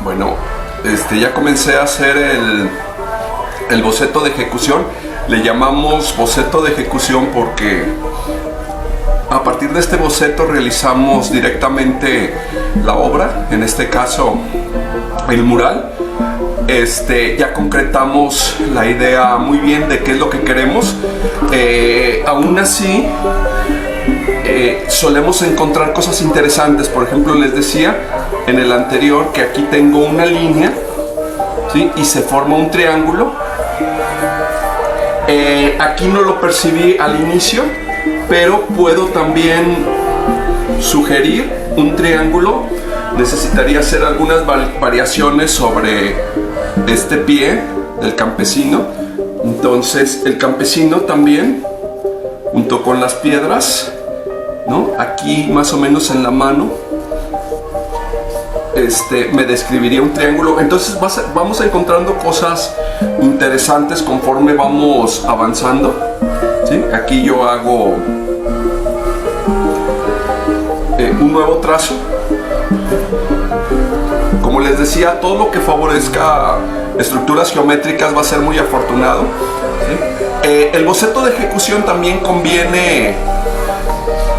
Bueno, ya comencé a hacer el boceto de ejecución. Le llamamos boceto de ejecución porque a partir de este boceto realizamos directamente la obra, en este caso el mural. Ya concretamos la idea muy bien de qué es lo que queremos. Aún así, solemos encontrar cosas interesantes. Por ejemplo, les decía en el anterior que aquí tengo una línea, ¿sí? Y se forma un triángulo. Aquí no lo percibí al inicio, pero puedo también sugerir un triángulo. Necesitaría hacer algunas variaciones sobre este pie del campesino. Entonces el campesino también, junto con las piedras, ¿no? Aquí más o menos en la mano, me describiría un triángulo. Entonces vamos encontrando cosas interesantes conforme vamos avanzando, ¿sí? Aquí yo hago un nuevo trazo. Como les decía, todo lo que favorezca estructuras geométricas va a ser muy afortunado, ¿sí? El boceto de ejecución también conviene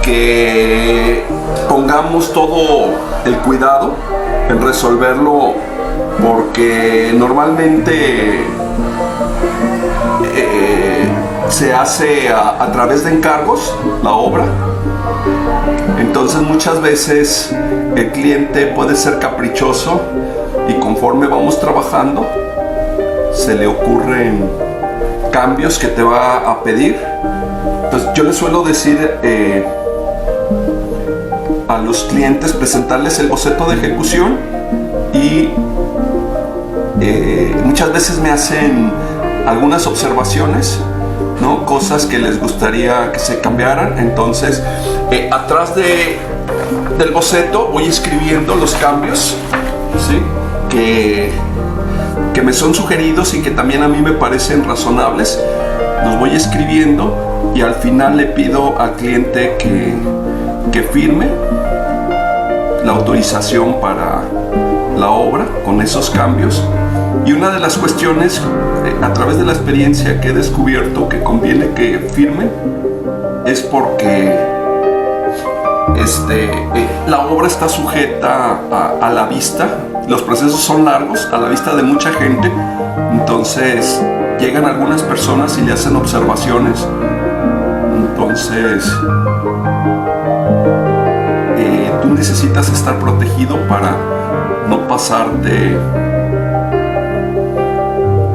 que pongamos todo el cuidado en resolverlo, porque normalmente se hace a través de encargos la obra. Entonces muchas veces el cliente puede ser caprichoso y conforme vamos trabajando se le ocurren cambios que te va a pedir. Entonces yo les suelo decir a los clientes, presentarles el boceto de ejecución y muchas veces me hacen algunas observaciones, ¿no? Cosas que les gustaría que se cambiaran. Entonces atrás del boceto voy escribiendo los cambios, ¿sí? que me son sugeridos y que también a mí me parecen razonables. Los voy escribiendo y al final le pido al cliente que firme la autorización para la obra con esos cambios. Y una de las cuestiones, a través de la experiencia que he descubierto que conviene que firmen, es porque la obra está sujeta a la vista. Los procesos son largos, a la vista de mucha gente. Entonces llegan algunas personas y le hacen observaciones. Entonces tú necesitas estar protegido para no pasarte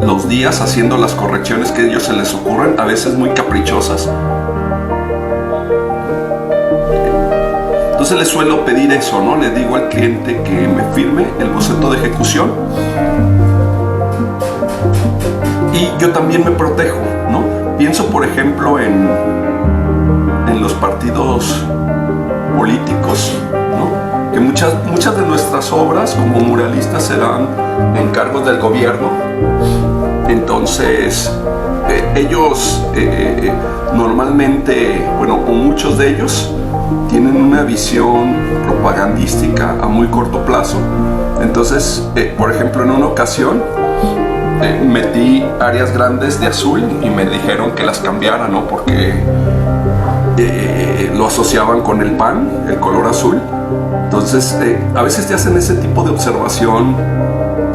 los días haciendo las correcciones que a ellos se les ocurren, a veces muy caprichosas. Entonces les suelo pedir eso, ¿no? Le digo al cliente que me firme el boceto de ejecución y yo también me protejo, ¿no? Pienso, por ejemplo, en los partidos políticos, ¿no? Que muchas de nuestras obras como muralistas se dan encargos del gobierno. Entonces ellos normalmente, bueno, o muchos de ellos tienen una visión propagandística a muy corto plazo. Entonces, por ejemplo, en una ocasión metí áreas grandes de azul y me dijeron que las cambiara, ¿no? Porque lo asociaban con el PAN, el color azul. Entonces, a veces te hacen ese tipo de observación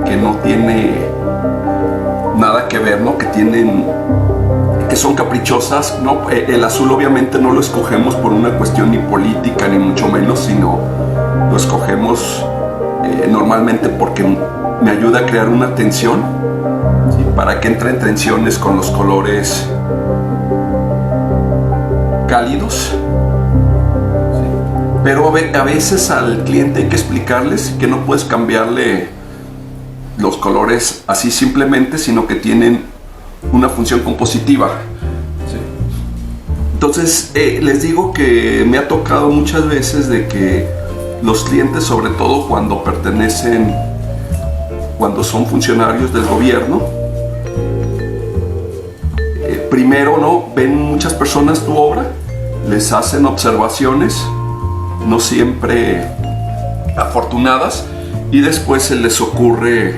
que no tiene nada que ver, ¿no? Que son caprichosas, ¿no? El azul obviamente no lo escogemos por una cuestión ni política ni mucho menos, sino lo escogemos normalmente porque me ayuda a crear una tensión, ¿sí? Para que entre en tensiones con los colores cálidos, ¿sí? Pero a veces al cliente hay que explicarles que no puedes cambiarle los colores así simplemente, sino que tienen una función compositiva, ¿sí? Entonces les digo que me ha tocado muchas veces de que los clientes, sobre todo cuando son funcionarios del gobierno, primero, ¿no? Ven muchas personas tu obra, les hacen observaciones, no siempre afortunadas, y después se les ocurre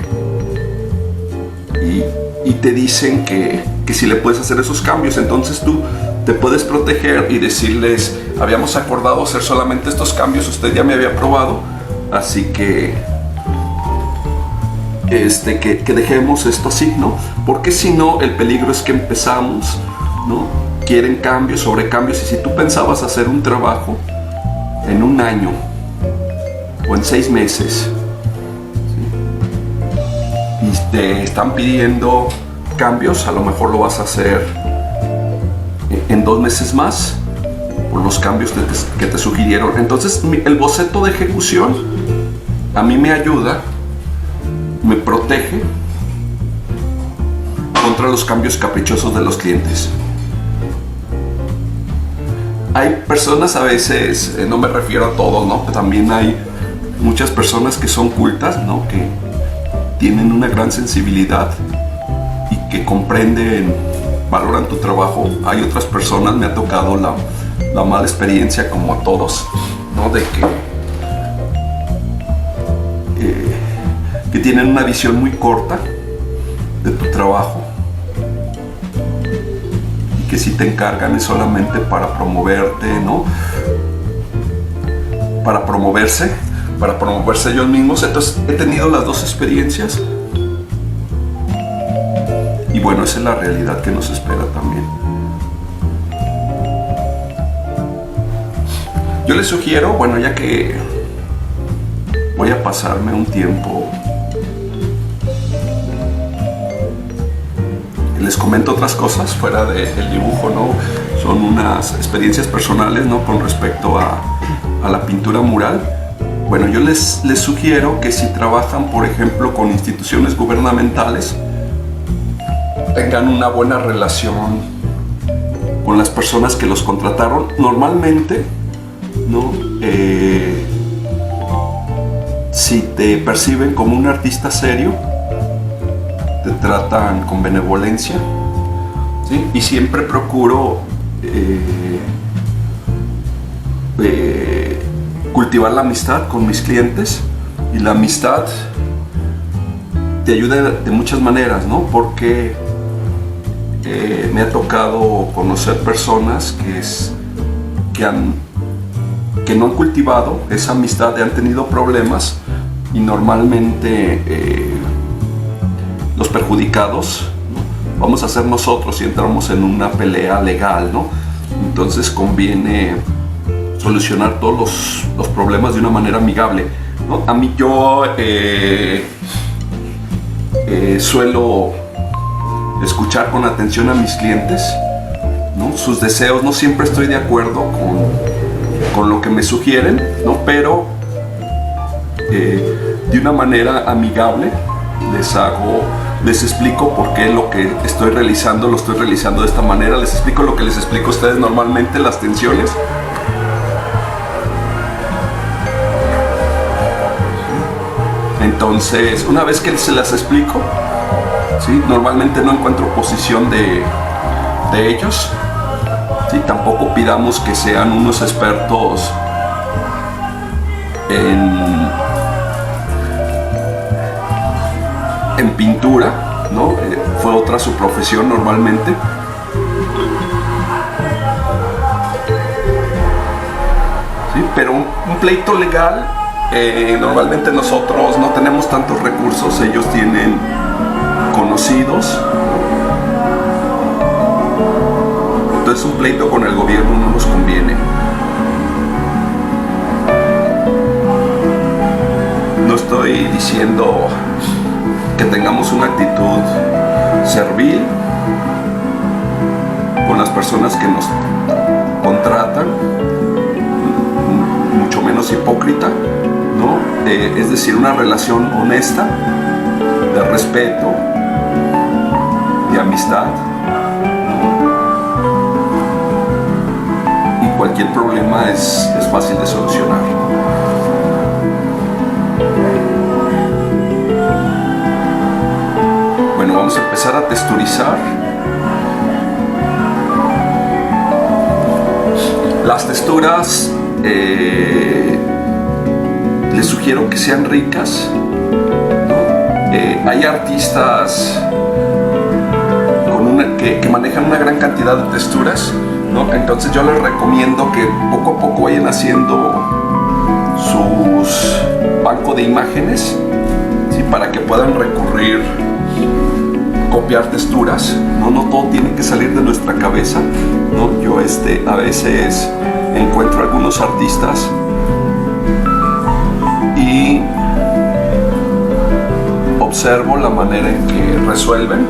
y te dicen que si le puedes hacer esos cambios. Entonces tú te puedes proteger y decirles: habíamos acordado hacer solamente estos cambios, usted ya me había aprobado, así que dejemos esto así, ¿no? Porque si no, el peligro es que empezamos, ¿no? Quieren cambios sobre cambios, y si tú pensabas hacer un trabajo en un año o en 6 meses, ¿sí? Y te están pidiendo cambios, a lo mejor lo vas a hacer en 2 meses más por los cambios que te sugirieron. Entonces el boceto de ejecución a mí me ayuda, me protege contra los cambios caprichosos de los clientes. Hay personas, a veces, no me refiero a todos, ¿no? También hay muchas personas que son cultas, ¿no? Que tienen una gran sensibilidad y que comprenden, valoran tu trabajo. Hay otras personas, me ha tocado la mala experiencia, como a todos, ¿no? De que tienen una visión muy corta de tu trabajo, y que si te encargan es solamente para promoverte, ¿no? Para promoverse ellos mismos. Entonces he tenido las dos experiencias, y bueno, esa es la realidad que nos espera también. Yo les sugiero, bueno, ya que voy a pasarme un tiempo, les comento otras cosas fuera del dibujo, ¿no? Son unas experiencias personales, ¿no? Con respecto a la pintura mural. Bueno, yo les sugiero que si trabajan, por ejemplo, con instituciones gubernamentales, tengan una buena relación con las personas que los contrataron. Normalmente, ¿no? Si te perciben como un artista serio, te tratan con benevolencia, ¿sí? Y siempre procuro cultivar la amistad con mis clientes, y la amistad te ayuda de muchas maneras, ¿no? Porque me ha tocado conocer personas que no han cultivado esa amistad y han tenido problemas, y normalmente los perjudicados, ¿no? Vamos a ser nosotros si entramos en una pelea legal, ¿no? Entonces conviene solucionar todos los problemas de una manera amigable, ¿no? A mí yo suelo escuchar con atención a mis clientes, ¿no? Sus deseos. No siempre estoy de acuerdo con lo que me sugieren, ¿no? Pero de una manera amigable les explico por qué lo que estoy realizando lo estoy realizando de esta manera. Les explico lo que les explico a ustedes normalmente, las tensiones. Entonces, una vez que se las explico, ¿sí? Normalmente no encuentro oposición de ellos, ¿sí? Tampoco pidamos que sean unos expertos en pintura, ¿no? Fue otra su profesión normalmente. ¿Sí? Pero un pleito legal, normalmente nosotros no tenemos tantos recursos, ellos tienen conocidos. Entonces un pleito con el gobierno no nos conviene. No estoy diciendo que tengamos una actitud servil con las personas que nos contratan, mucho menos hipócrita, ¿no? Es decir, una relación honesta, de respeto, de amistad, y cualquier problema es fácil de solucionar. Bueno, vamos a empezar a texturizar. Las texturas les sugiero quiero que sean ricas, ¿no? Hay artistas que manejan una gran cantidad de texturas, ¿no? Entonces yo les recomiendo que poco a poco vayan haciendo sus bancos de imágenes, ¿sí? Para que puedan recurrir, copiar texturas, ¿no? No todo tiene que salir de nuestra cabeza, ¿no? Yo a veces encuentro algunos artistas y observo la manera en que resuelven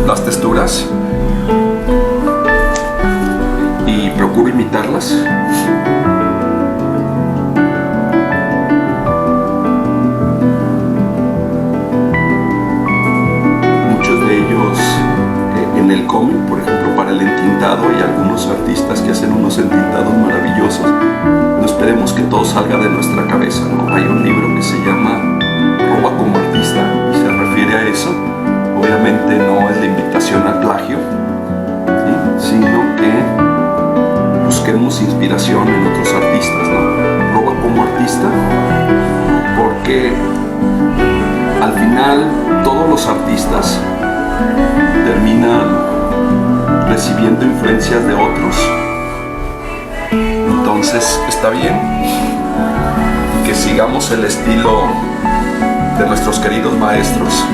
las texturas y procuro imitarlas. Muchos de ellos en el cómic, por ejemplo, para el entintado, hay algunos artistas que hacen unos entintados maravillosos. No esperemos que todo salga de nuestra cabeza, ¿no? Hay un libro que se llama Roba como artista y se refiere a eso. Obviamente no es la invitación al plagio, ¿sí? Sino que busquemos inspiración en otros artistas, ¿no? Roba como artista, porque al final todos los artistas terminan recibiendo influencias de otros. Entonces está bien que sigamos el estilo de nuestros queridos maestros.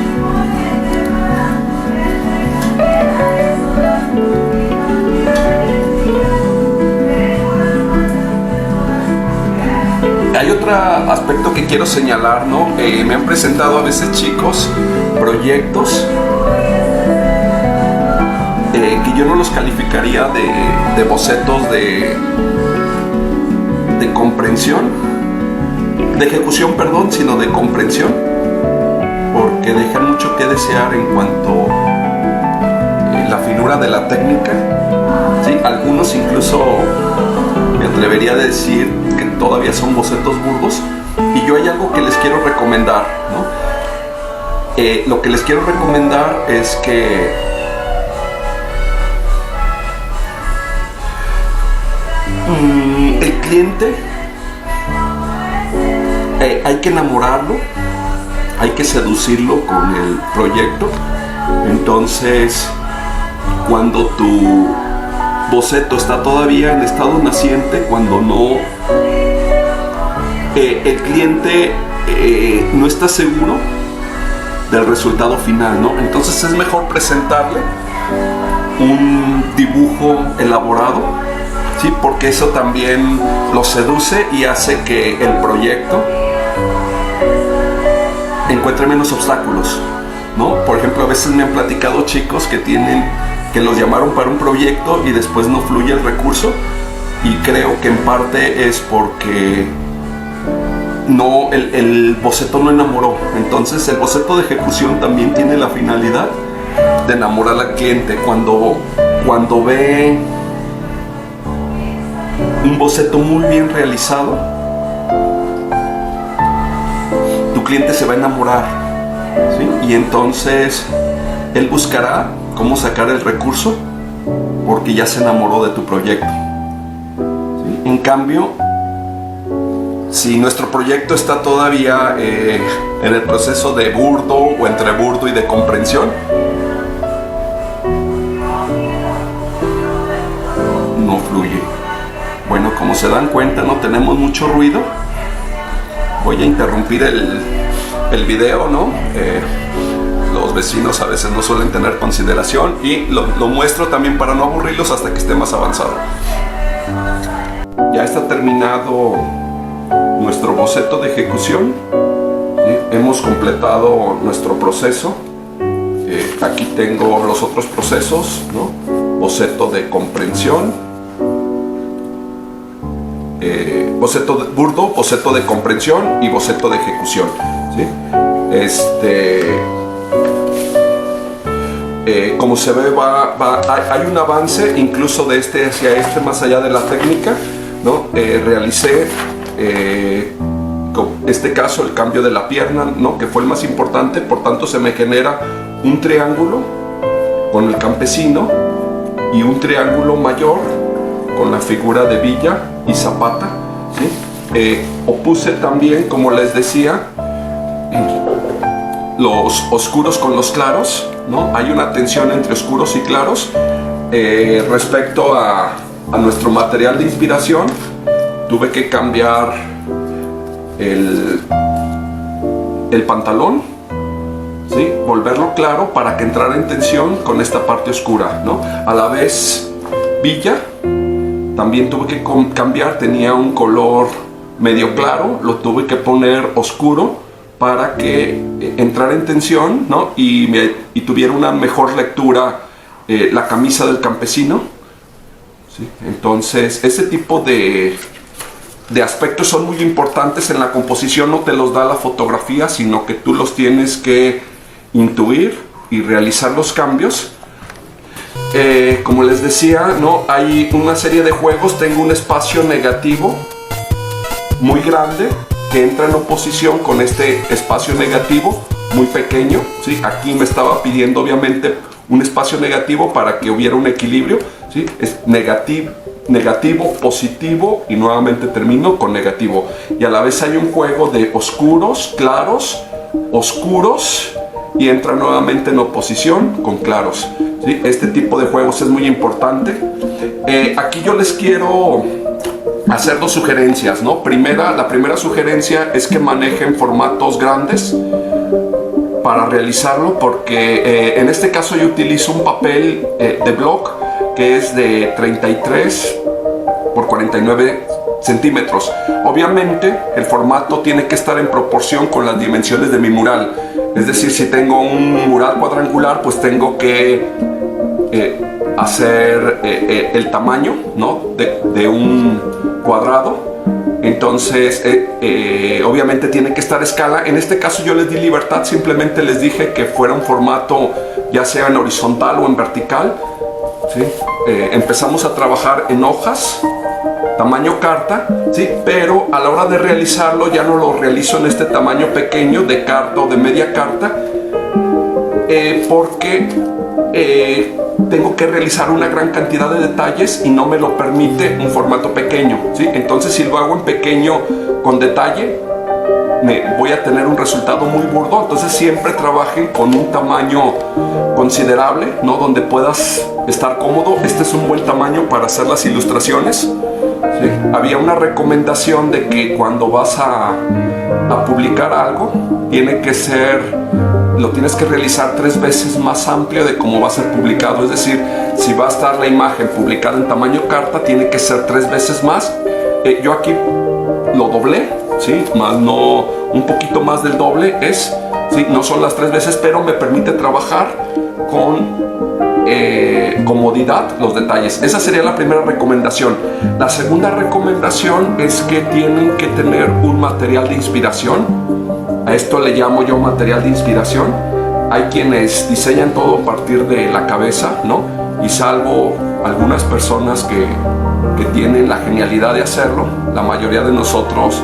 Hay otro aspecto que quiero señalar, ¿no? Me han presentado a veces chicos proyectos que yo no los calificaría de bocetos de comprensión, de ejecución, perdón, sino de comprensión, porque dejan mucho que desear en cuanto a la finura de la técnica, ¿sí? Algunos incluso me atrevería a decir que todavía son bocetos burdos, y yo hay algo que les quiero recomendar, ¿no? Lo que les quiero recomendar es que el cliente hay que enamorarlo, hay que seducirlo con el proyecto. Entonces, cuando tu boceto está todavía en estado naciente, cuando no el cliente no está seguro del resultado final, ¿no? Entonces es mejor presentarle un dibujo elaborado, ¿sí? Porque eso también lo seduce y hace que el proyecto encuentre menos obstáculos, ¿no? Por ejemplo, a veces me han platicado chicos que los llamaron para un proyecto y después no fluye el recurso, y creo que en parte es porque el boceto no enamoró. Entonces el boceto de ejecución también tiene la finalidad de enamorar al cliente. Cuando ve un boceto muy bien realizado, tu cliente se va a enamorar, ¿sí? Y entonces él buscará cómo sacar el recurso porque ya se enamoró de tu proyecto, ¿sí? En cambio, si nuestro proyecto está todavía en el proceso de burdo o entre burdo y de comprensión, no fluye. Bueno, como se dan cuenta, no tenemos mucho ruido. Voy a interrumpir el video, ¿no? Los vecinos a veces no suelen tener consideración, y lo muestro también para no aburrirlos hasta que esté más avanzado. Ya está terminado nuestro boceto de ejecución, ¿sí? Hemos completado nuestro proceso. Aquí tengo los otros procesos, ¿no? Boceto de comprensión, boceto de burdo, boceto de comprensión y boceto de ejecución, ¿sí? Como se ve, hay un avance incluso de este hacia este, más allá de la técnica, ¿no? Realicé en este caso el cambio de la pierna, ¿no? Que fue el más importante. Por tanto, se me genera un triángulo con el campesino y un triángulo mayor con la figura de Villa y Zapata, ¿sí? Opuse también, como les decía, los oscuros con los claros, ¿no? Hay una tensión entre oscuros y claros. Respecto a nuestro material de inspiración, tuve que cambiar el pantalón, ¿sí? Volverlo claro para que entrara en tensión con esta parte oscura, ¿no? A la vez, Villa también tuve que cambiar, tenía un color medio claro, lo tuve que poner oscuro para que entrara en tensión, ¿no? y tuviera una mejor lectura la camisa del campesino, ¿sí? Entonces ese tipo de aspectos son muy importantes en la composición. No te los da la fotografía, sino que tú los tienes que intuir y realizar los cambios. Como les decía, ¿no? Hay una serie de juegos. Tengo un espacio negativo muy grande que entra en oposición con este espacio negativo muy pequeño, ¿sí? Aquí me estaba pidiendo obviamente un espacio negativo para que hubiera un equilibrio, ¿sí? Es negativo, positivo, y nuevamente termino con negativo. Y a la vez hay un juego de oscuros, claros, oscuros, y entra nuevamente en oposición con claros, ¿sí? Este tipo de juegos es muy importante. Aquí yo les quiero hacer dos sugerencias, ¿no? La primera sugerencia es que manejen formatos grandes para realizarlo, porque en este caso yo utilizo un papel de blog que es de 33 por 49 centímetros. Obviamente el formato tiene que estar en proporción con las dimensiones de mi mural. Es decir, si tengo un mural cuadrangular, pues tengo que hacer el tamaño, ¿no? de un cuadrado. Entonces obviamente tiene que estar a escala. En este caso yo les di libertad, simplemente les dije que fuera un formato ya sea en horizontal o en vertical, ¿sí? Empezamos a trabajar en hojas tamaño carta, ¿sí? Pero a la hora de realizarlo ya no lo realizo en este tamaño pequeño de carta o de media carta, porque tengo que realizar una gran cantidad de detalles y no me lo permite un formato pequeño, ¿sí? Entonces si lo hago en pequeño con detalle, voy a tener un resultado muy burdo. Entonces siempre trabajen con un tamaño considerable, ¿no? Donde puedas estar cómodo. Este es un buen tamaño para hacer las ilustraciones, ¿sí? Había una recomendación de que cuando vas a publicar algo, lo tienes que realizar 3 veces más amplio de cómo va a ser publicado. Es decir, si va a estar la imagen publicada en tamaño carta, tiene que ser 3 veces más. Yo aquí lo doblé, ¿sí? Más no, un poquito más del doble ¿sí? No son las 3 veces, pero me permite trabajar con comodidad los detalles. Esa sería la primera recomendación. La segunda recomendación es que tienen que tener un material de inspiración. A esto le llamo yo material de inspiración. Hay quienes diseñan todo a partir de la cabeza, ¿no? Y salvo algunas personas que tienen la genialidad de hacerlo, la mayoría de nosotros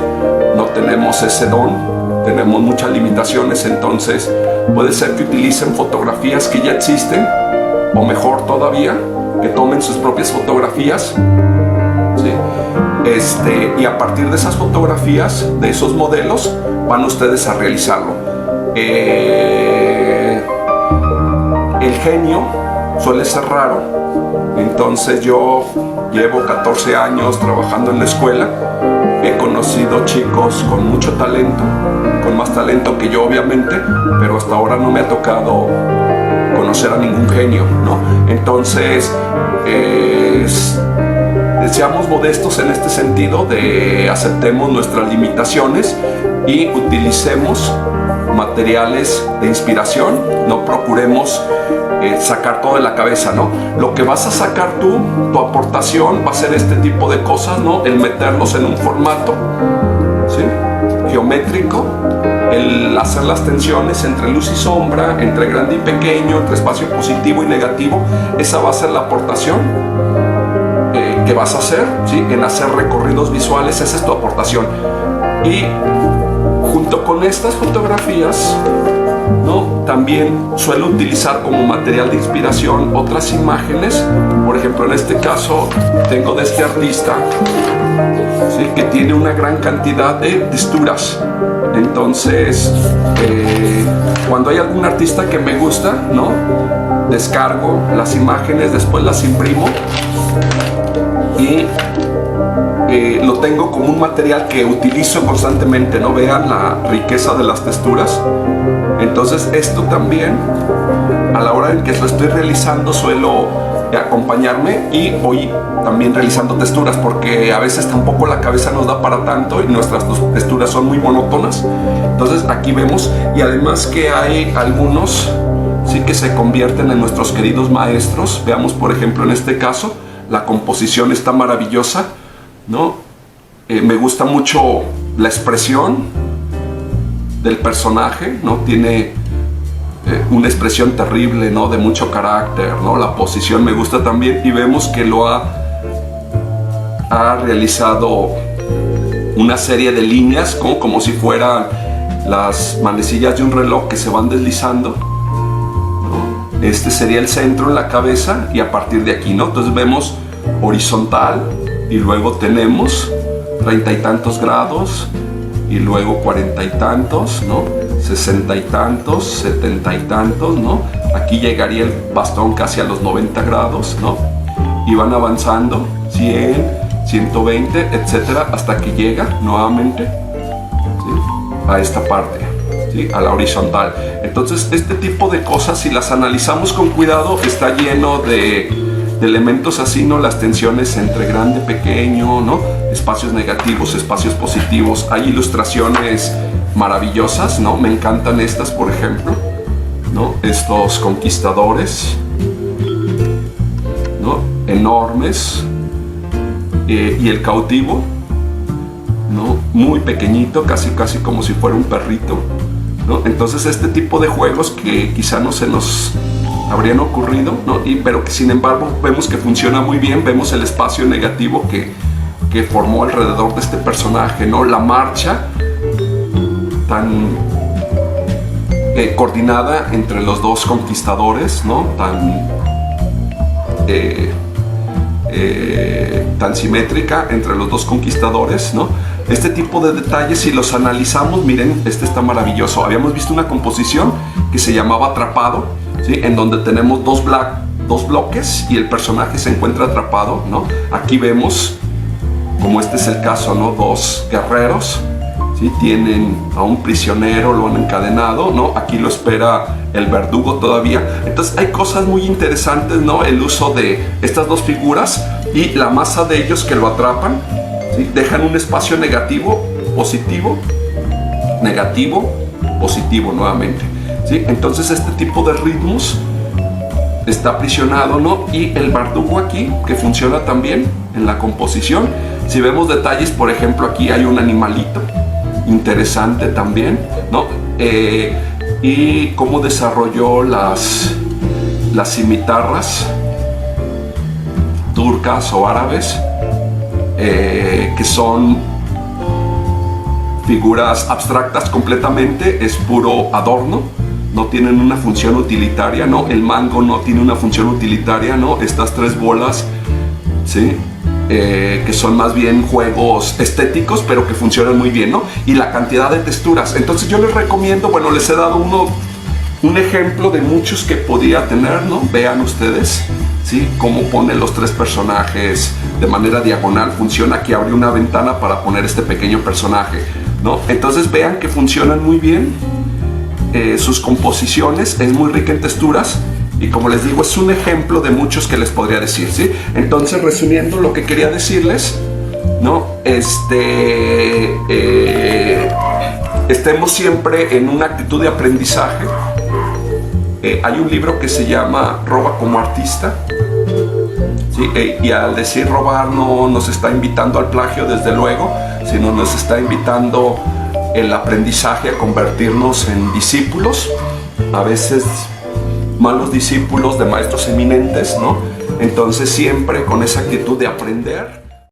no tenemos ese don, tenemos muchas limitaciones. Entonces puede ser que utilicen fotografías que ya existen, o mejor todavía, que tomen sus propias fotografías, ¿sí? Y a partir de esas fotografías, de esos modelos, van ustedes a realizarlo. El genio suele ser raro. Entonces yo llevo 14 años trabajando en la escuela. He conocido chicos con mucho talento, con más talento que yo obviamente, pero hasta ahora no me ha tocado conocer a ningún genio, ¿no? Entonces seamos modestos en este sentido, aceptemos nuestras limitaciones y utilicemos materiales de inspiración. No procuremos sacar todo de la cabeza, ¿no? Lo que vas a sacar tú, tu aportación va a ser este tipo de cosas, ¿no? El meterlos en un formato, ¿sí? Geométrico, el hacer las tensiones entre luz y sombra, entre grande y pequeño, entre espacio positivo y negativo. Esa va a ser la aportación que vas a hacer, ¿sí? En hacer recorridos visuales. Esa es tu aportación. Y junto con estas fotografías ¿no? También suelo utilizar como material de inspiración otras imágenes. Por ejemplo, en este caso tengo de este artista, ¿sí?, que tiene una gran cantidad de texturas. Entonces, cuando hay algún artista que me gusta, ¿no?, descargo las imágenes, después las imprimo y lo tengo como un material que utilizo constantemente, ¿no? Vean la riqueza de las texturas. Entonces esto también, a la hora en que lo estoy realizando, suelo acompañarme y voy también realizando texturas, porque a veces tampoco la cabeza nos da para tanto y nuestras texturas son muy monótonas. Entonces aquí vemos, y además que hay algunos sí que se convierten en nuestros queridos maestros. Veamos, por ejemplo, en este caso la composición está maravillosa, ¿no? Me gusta mucho la expresión del personaje, ¿no? Tiene una expresión terrible, ¿no?, de mucho carácter, ¿no? La posición me gusta también, y vemos que lo ha realizado una serie de líneas como si fueran las manecillas de un reloj que se van deslizando, ¿no? Este sería el centro en la cabeza, y a partir de aquí, ¿no? Entonces vemos horizontal, y luego tenemos 30 y tantos grados, y luego 40 y tantos, ¿no? 60 y tantos, 70 y tantos, ¿no? Aquí llegaría el bastón casi a los 90 grados, ¿no? Y van avanzando 100, 120, etcétera, hasta que llega nuevamente, ¿sí?, a esta parte, ¿sí?, a la horizontal. Entonces este tipo de cosas, si las analizamos con cuidado, está lleno de elementos así, ¿no? Las tensiones entre grande, pequeño, ¿no? Espacios negativos, espacios positivos. Hay ilustraciones maravillosas, ¿no? Me encantan estas, por ejemplo, ¿no? Estos conquistadores, ¿no?, enormes, y el cautivo, ¿no?, muy pequeñito, casi como si fuera un perrito, ¿no? Entonces este tipo de juegos que quizá no se nos habrían ocurrido, ¿no?, pero que sin embargo vemos que funciona muy bien. Vemos el espacio negativo que formó alrededor de este personaje, ¿no? La marcha tan coordinada entre los dos conquistadores, ¿no?, tan simétrica entre los dos conquistadores, ¿no? Este tipo de detalles, si los analizamos, miren, este está maravilloso. Habíamos visto una composición que se llamaba Atrapado, ¿sí?, en donde tenemos dos bloques y el personaje se encuentra atrapado, ¿no? Aquí vemos, como este es el caso, ¿no?, dos guerreros, ¿sí?, tienen a un prisionero, lo han encadenado, ¿no? Aquí lo espera el verdugo todavía. Entonces hay cosas muy interesantes, ¿no? El uso de estas dos figuras y la masa de ellos que lo atrapan, ¿sí?, dejan un espacio negativo, positivo, negativo, positivo nuevamente, ¿sí? Entonces este tipo de ritmos está aprisionado, ¿no? Y el verdugo aquí, que funciona también en la composición. Si vemos detalles, por ejemplo, aquí hay un animalito interesante también, ¿no? Y cómo desarrolló las cimitarras turcas o árabes, que son figuras abstractas completamente, es puro adorno, no tienen una función utilitaria, ¿no? El mango no tiene una función utilitaria, ¿no? Estas tres bolas, ¿sí?, que son más bien juegos estéticos, pero que funcionan muy bien, ¿no? Y la cantidad de texturas. Entonces yo les recomiendo, bueno, les he dado un ejemplo de muchos que podía tener, ¿no? Vean ustedes, ¿sí?, cómo pone los tres personajes de manera diagonal. Funciona, aquí abre una ventana para poner este pequeño personaje, ¿no? Entonces vean que funcionan muy bien. Sus composiciones es muy rica en texturas. Y como les digo, es un ejemplo de muchos que les podría decir, ¿sí? Entonces, resumiendo lo que quería decirles, ¿no? Estemos siempre en una actitud de aprendizaje. Hay un libro que se llama Roba como artista, ¿sí? Y al decir robar no nos está invitando al plagio, desde luego, sino nos está invitando el aprendizaje a convertirnos en discípulos, a veces malos discípulos de maestros eminentes, ¿no? Entonces siempre con esa actitud de aprender.